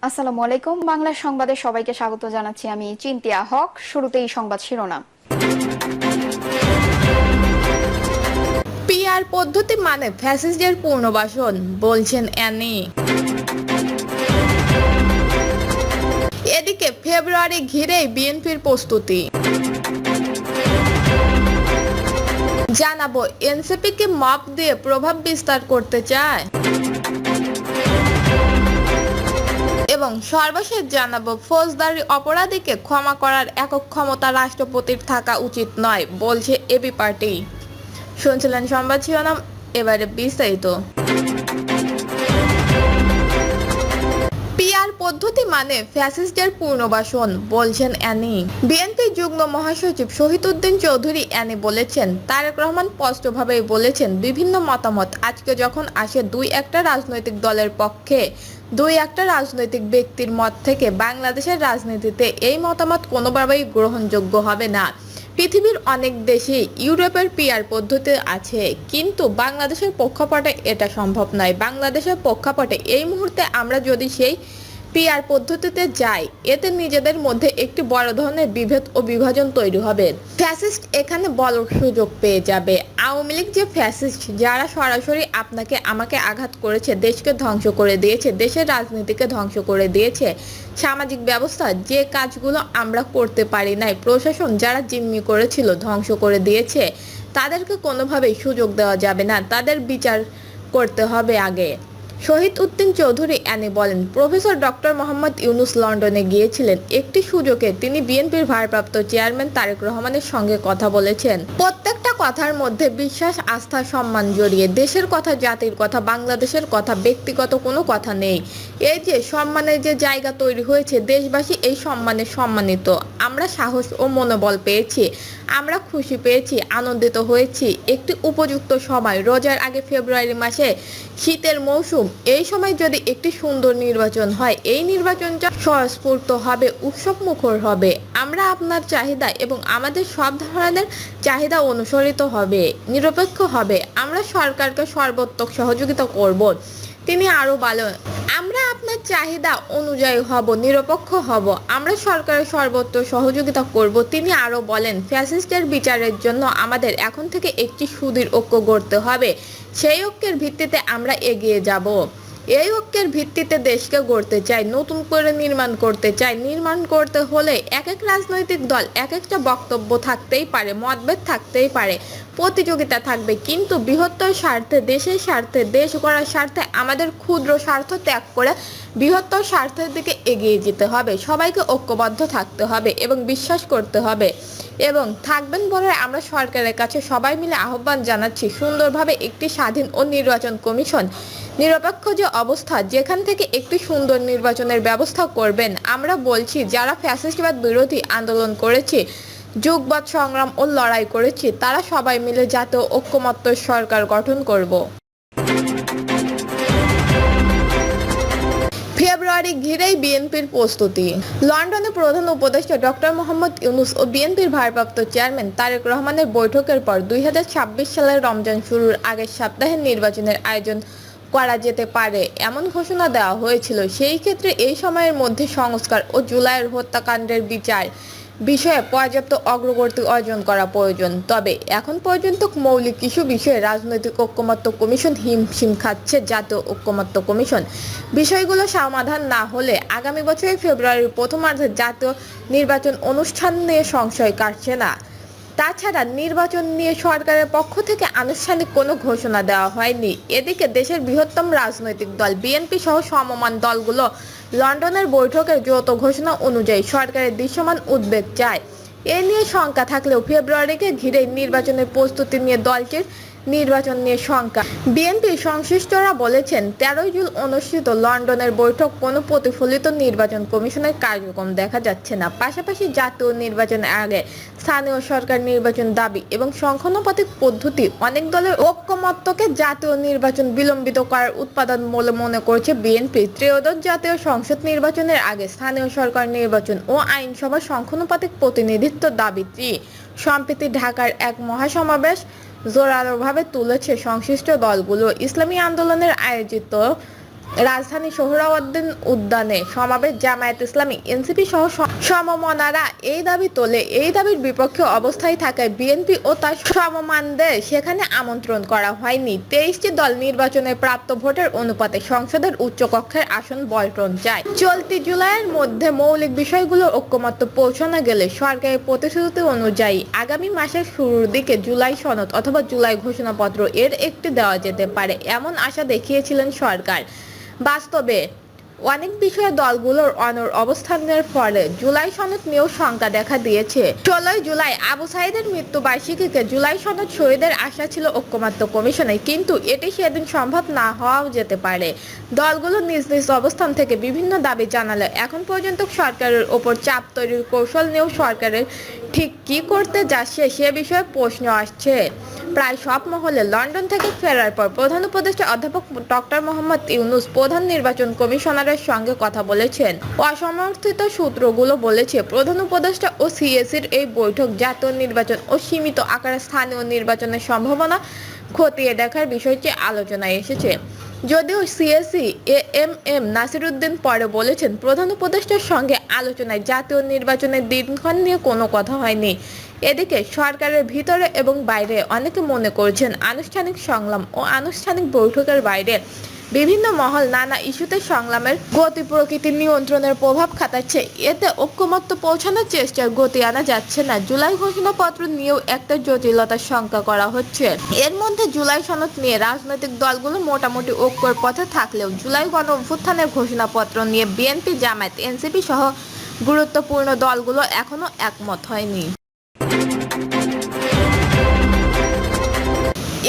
আসসালামু আলাইকুম। বাংলা সংবাদে সবাইকে স্বাগত জানাচ্ছি। আমি চিন্তিয়া হক। শুরুতেই সংবাদ শিরোনাম। পিআর পদ্ধতি মানে ফ্যাসিস্টদের পুনর্বাসন, বলছেন অ্যানি। এদিকে ফেব্রুয়ারি ঘিরেই বিএনপির প্রস্তুতি। জানাবো এনসিপিকে মপ দিয়ে প্রভাব বিস্তার করতে চায়। এবং সর্বশেষ জানাবো ফৌজদারি অপরাধীকে ক্ষমা করার একক ক্ষমতা রাষ্ট্রপতির থাকা উচিত নয়, বলছে এবি পার্টি। শুনছিলেন সংবাদ শিরোনাম, এবারে বিস্তারিত। পিআর পদ্ধতি মানে ফ্যাসিস্টদের পুনর্বাসন, বলছেন অ্যানি। বিএনপি যুগ্ম মহাসচিব শহীদউদ্দিন চৌধুরী অ্যানি বলেছেন, তারেক রহমান স্পষ্টভাবেই বলেছেন বিভিন্ন মতামত আজকে যখন আসে দুই একটা রাজনৈতিক দলের পক্ষে, দুই একটা রাজনৈতিক ব্যক্তির মত থেকে বাংলাদেশের রাজনীতিতে এই মতামত কোনোভাবেই গ্রহণযোগ্য হবে না। পৃথিবীর অনেক দেশে ইউরোপের পিআর পদ্ধতি আছে, কিন্তু বাংলাদেশের প্রেক্ষাপটে এটা সম্ভব নয়। বাংলাদেশের প্রেক্ষাপটে এই মুহূর্তে আমরা যদি সেই পিআর পদ্ধতিতে যাই, এতে নিজেদের মধ্যে একটি বড় ধরনের বিভেদ ও বিভাজন তৈরি হবে। ফ্যাসিস্ট এখানে বড় সুযোগ পেয়ে যাবে। আওয়ামী লীগ যে ফ্যাসিস্ট, যারা সরাসরি আপনাকে আমাকে আঘাত করেছে, দেশকে ধ্বংস করে দিয়েছে, দেশের রাজনীতিকে ধ্বংস করে দিয়েছে, সামাজিক ব্যবস্থা যে কাজগুলো আমরা করতে পারি নাই, প্রশাসন যারা জিম্মি করেছিল ধ্বংস করে দিয়েছে, তাদেরকে কোনোভাবেই সুযোগ দেওয়া যাবে না, তাদের বিচার করতে হবে আগে। শহীদউদ্দিন চৌধুরী অ্যানি বলেন, প্রফেসর ডক্টর মোহাম্মদ ইউনূস লন্ডনে গিয়েছিলেন। একটি সুযোগে তিনি বিএনপির ভারপ্রাপ্ত চেয়ারম্যান তারেক রহমানের সঙ্গে কথা বলেছেন। প্রত্যেকটা কথার মধ্যে বিশ্বাস, আস্থা, সম্মান জড়িয়ে। দেশের কথা, জাতির কথা, বাংলাদেশের কথা, ব্যক্তিগত কোনো কথা নেই। এই যে সম্মানের যে জায়গা তৈরি হয়েছে, দেশবাসী এই সম্মানে সম্মানিত। আমরা সাহস ও মনোবল পেয়েছি, আমরা খুশি পেয়েছি, আনন্দিত হয়েছি। একটি উপযুক্ত সময়, রোজার আগে ফেব্রুয়ারি মাসে শীতের মৌসুম, এই সময় যদি একটি সুন্দর নির্বাচন হয়, এই নির্বাচনটা স্বস্ফূর্ত হবে, উৎসব মুখর হবে। আমরা আপনার চাহিদা এবং আমাদের সব ধরনের চাহিদা অনুসরিত হবে, নিরপেক্ষ হবে। আমরা সরকারকে সর্বোত্তক সহযোগিতা করব। তিনি আরো বলেন, আমরা আপনার চাহিদা অনুযায়ী হব, নিরপেক্ষ হব, আমরা সরকারের সর্বোচ্চ সহযোগিতা করব। তিনি আরো বলেন, ফ্যাসিস্টের বিচারের জন্য আমাদের এখন থেকে একটি সুদৃঢ় ঐক্য গড়তে হবে। সেই ঐক্যের ভিত্তিতে আমরা এগিয়ে যাব। এই ঐক্যের ভিত্তিতে দেশকে গড়তে চাই, নতুন করে নির্মাণ করতে চাই। নির্মাণ করতে হলে এক এক রাজনৈতিক দল এক একটা বক্তব্য থাকতেই পারে, মতভেদ থাকতেই পারে, প্রতিযোগিতা থাকবে, কিন্তু বৃহত্তর স্বার্থে, দেশের স্বার্থে, দেশ গড়ার স্বার্থে আমাদের ক্ষুদ্র স্বার্থ ত্যাগ করে বৃহত্তর স্বার্থের দিকে এগিয়ে যেতে হবে। সবাইকে ঐক্যবদ্ধ থাকতে হবে এবং বিশ্বাস করতে হবে এবং থাকবেন বলে আমরা সরকারের কাছে সবাই মিলে আহ্বান জানাচ্ছি, সুন্দরভাবে একটি স্বাধীন ও নির্বাচন কমিশন, নিরপেক্ষ যে অবস্থা, যেখান থেকে একটি সুন্দর নির্বাচনের ব্যবস্থা করবেন। আমরা বলছি, যারা ফ্যাসিস্টবাদ বিরোধী আন্দোলন করেছি, যুগবাদ সংগ্রাম ও লড়াই করেছি, তারা সবাই মিলে জাতীয় ঐক্যমত্য সরকার গঠন করব। ফেব্রুয়ারি ঘিরেই বিএনপির প্রস্তুতি। লন্ডনে প্রধান উপদেষ্টা ডক্টর মোহাম্মদ ইউনূস ও বিএনপির ভারপ্রাপ্ত চেয়ারম্যান তারেক রহমানের বৈঠকের পর 2026 সালের রমজান শুরুর আগের সপ্তাহে নির্বাচনের আয়োজন করা যেতে পারে এমন ঘোষণা দেওয়া হয়েছিল। সেই ক্ষেত্রে এই সময়ের মধ্যে সংস্কার ও জুলাইয়ের হত্যাকাণ্ডের বিচার বিষয়ে পর্যাপ্ত অগ্রগতি অর্জন করা প্রয়োজন। তবে এখন পর্যন্ত মৌলিক কিছু বিষয়ে রাজনৈতিক ঐক্যমত্য কমিশন হিমশিম খাচ্ছে। জাতীয় ঐক্যমত্য কমিশন বিষয়গুলো সমাধান না হলে আগামী বছরের ফেব্রুয়ারির প্রথমার্ধে জাতীয় নির্বাচন অনুষ্ঠান নিয়ে সংশয় কাটছে না। তাছাড়া নির্বাচন নিয়ে সরকারের পক্ষ থেকে আনুষ্ঠানিক কোনো ঘোষণা দেওয়া হয়নি। এদিকে দেশের বৃহত্তম রাজনৈতিক দল বিএনপি সহ সমমান দলগুলো লন্ডনের বৈঠকের যৌথ ঘোষণা অনুযায়ী সরকারের দৃশ্যমান উদ্বেগ চায়। এ নিয়ে শঙ্কা থাকলেও ফেব্রুয়ারিকে ঘিরে নির্বাচনের প্রস্তুতি নিয়ে দলটির নির্বাচন নিয়ে শঙ্কা। বিএনপির সংশ্লিষ্টরা বলেছেন, 13 জুন অনুষ্ঠিত লন্ডনের বৈঠক কোনো প্রতিফলিত নির্বাচন কমিশনের কার্যক্রম দেখা যাচ্ছে না। পাশাপাশি জাতীয় নির্বাচনের আগে স্থানীয় সরকার নির্বাচন দাবি এবং সংখ্যানুপাতিক পদ্ধতি অনেক দলের ঐক্যমত্যকে জাতীয় নির্বাচন বিলম্বিত করার উৎপাদন বলে মনে করছে বিএনপি। ত্রয়োদশ জাতীয় সংসদ নির্বাচনের আগে স্থানীয় সরকার নির্বাচন ও আইনসভার সংখ্যানুপাতিক প্রতিনিধিত্ব দাবিটি সম্প্রতি ঢাকার এক মহাসমাবেশ জোরালোভাবে তুলেছে সংশ্লিষ্ট দলগুলো। ইসলামী আন্দোলনের আয়োজিত রাজধানী সোহরাওয়ার্দী উদ্যানে সমাবেশ জামায়াত ইসলামী এনসিপি সহ সমমনারা এই দাবি তোলে। এই দাবির বিপক্ষে অবস্থায় থাকায় বিএনপি ও তার সমমানদের সেখানে আমন্ত্রণ করা হয়নি। 23টি দল নির্বাচনে প্রাপ্ত ভোটের অনুপাতে সংসদের উচ্চকক্ষের আসন বন্টন চায়। চলতি জুলাইয়ের মধ্যে মৌলিক বিষয়গুলো ঐকমত্য পৌঁছানো গেলে সরকারের প্রতিশ্রুতি অনুযায়ী আগামী মাসের শুরুর দিকে জুলাই সনদ অথবা জুলাই ঘোষণাপত্র এর একটি দেওয়া যেতে পারে এমন আশা দেখিয়েছিলেন সরকার। বাস্তবে অনেক বিষয়ে দলগুলোর অনড় অবস্থানের ফলে জুলাই সনদ নিয়েও শঙ্কা দেখা দিয়েছে। 16 জুলাই আবু সাঈদের মৃত্যুবার্ষিকীতে জুলাই সনদ শহীদের আশা ছিল ঐকমত্য কমিশনে, কিন্তু এটি সেদিন সম্ভব না হওয়াও যেতে পারে। দলগুলো নিজ নিজ অবস্থান থেকে বিভিন্ন দাবি জানালে এখন পর্যন্ত সরকারের ওপর চাপ তৈরির কৌশল নিয়েও সরকারের ঠিক কী করতে যাচ্ছে সে বিষয়ে প্রশ্ন আসছে প্রায় সব মহলে। লন্ডন থেকে ফেরার পর প্রধান উপদেষ্টা অধ্যাপক ডক্টর মোহাম্মদ ইউনূস প্রধান নির্বাচন কমিশনারের সঙ্গে কথা বলেছেন। অসমর্থিত সূত্রগুলো বলেছে, প্রধান উপদেষ্টা ও সিএসির এই বৈঠক জাতীয় নির্বাচন ও সীমিত আকারে স্থানীয় নির্বাচনের সম্ভাবনা খতিয়ে দেখার বিষয়টি আলোচনায় এসেছে। যদিও সিএসি এএমএম নাসিরউদ্দিন পরে বলেছেন, প্রধান উপদেষ্টার সঙ্গে আলোচনায় জাতীয় নির্বাচনের দিনক্ষণ নিয়ে কোনো কথা হয়নি। এদিকে সরকারের ভিতরে এবং বাইরে অনেকে মনে করছেন, আনুষ্ঠানিক সংলাপ ও আনুষ্ঠানিক বৈঠকের বাইরে বিভিন্ন মহল নানা ইস্যুতে সংলাপের গতি প্রকৃতির নিয়ন্ত্রণের প্রভাব খাটাচ্ছে। এতে ঐকমত্য পৌঁছানোর চেষ্টার গতি আনা যাচ্ছে না। জুলাই ঘোষণাপত্র নিয়েও একটা জটিলতার শঙ্কা করা হচ্ছে। এর মধ্যে জুলাই সনদ নিয়ে রাজনৈতিক দলগুলো মোটামুটি ঐক্যের পথে থাকলেও জুলাই গণ অভ্যুত্থানের ঘোষণাপত্র নিয়ে বিএনপি, জামায়াত, এনসিপি সহ গুরুত্বপূর্ণ দলগুলো এখনো একমত হয়নি।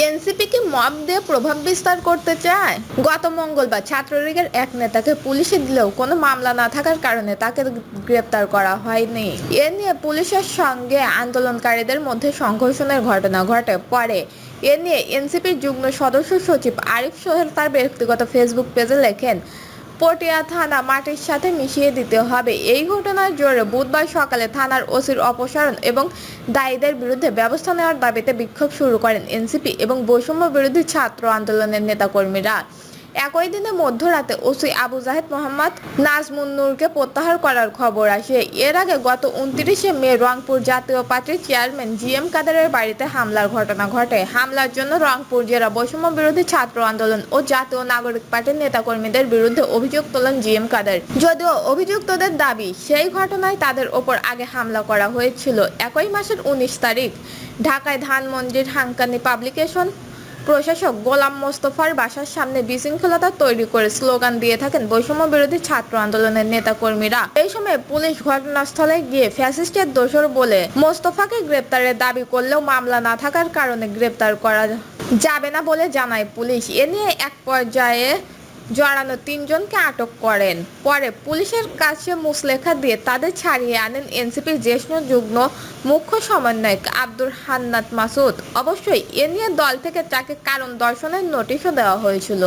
এনসিপি কি মব দিয়ে প্রভাব বিস্তার করতে চায়? গত মঙ্গলবার ছাত্রলীগের এক নেতাকে পুলিশে দিলেও কোনো মামলা না থাকার কারণে তাকে গ্রেপ্তার করা হয়নি। এ নিয়ে পুলিশের সঙ্গে আন্দোলনকারীদের মধ্যে সংঘর্ষের ঘটনা ঘটে। পরে এ নিয়ে এনসিপির যুগ্ম সদস্য সচিব আরিফ সোহেল তার ব্যক্তিগত ফেসবুক পেজে লেখেন, পটিয়া থানা মাটির সাথে মিশিয়ে দিতে হবে। এই ঘটনার জোরে বুধবার সকালে থানার ওসির অপসারণ এবং দায়ীদের বিরুদ্ধে ব্যবস্থা নেওয়ার দাবিতে বিক্ষোভ শুরু করেন এনসিপি এবং বৈষম্য বিরোধী ছাত্র আন্দোলনের নেতাকর্মীরা। একই দিনে মধ্যরাতে ওসি আবু জাহেদ মোহাম্মদ নাজমুন্নুরকে প্রত্যাহার করার খবর আসে। এর আগে গত 29শে মে রংপুর জাতীয় পার্টির চেয়ারম্যান জিএম কাদেরের বাড়িতে হামলার ঘটনা ঘটে। হামলার জন্য রংপুর জেলা বৈষম্য বিরোধী ছাত্র আন্দোলন ও জাতীয় নাগরিক পার্টির নেতাকর্মীদের বিরুদ্ধে অভিযোগ তোলেন জিএম কাদের। যদিও অভিযুক্তদের দাবি, সেই ঘটনায় তাদের ওপর আগে হামলা করা হয়েছিল। একই মাসের 19 তারিখ ঢাকায় ধানমন্ডির হাঙ্কানি পাবলিকেশন প্রশাসক গোলাম মোস্তফার বাসার সামনে বিশৃঙ্খলতা তৈরি করে স্লোগান দিয়ে থাকেন বৈষম্য বিরোধী ছাত্র আন্দোলনের নেতাকর্মীরা। এই সময় পুলিশ ঘটনাস্থলে গিয়ে ফ্যাসিস্টের দোসর বলে মোস্তফাকে গ্রেপ্তারের দাবি করলেও মামলা না থাকার কারণে গ্রেপ্তার করা যাবে না বলে জানায় পুলিশ। এ নিয়ে এক পর্যায়ে জড়ানো 3 জনকে আটক করেন। পরে পুলিশের কাছে মুচলেখা দিয়ে তাদের ছাড়িয়ে আনেন এনসিপির জ্যেষ্ঠ যুগ্ম মুখ্য সমন্বয়ক আব্দুর হান্নান মাসুদ। অবশ্যই এ নিয়ে দল থেকে তাকে কারণ দর্শনের নোটিশও দেওয়া হয়েছিল।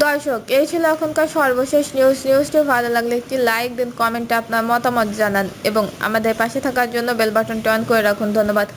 দর্শক, এই ছিল এখনকার সর্বশেষ নিউজটি ভালো লাগলে একটি লাইক দিন, কমেন্টে আপনার মতামত জানান এবং আমাদের পাশে থাকার জন্য বেল বাটনটি অন করে রাখুন। ধন্যবাদ।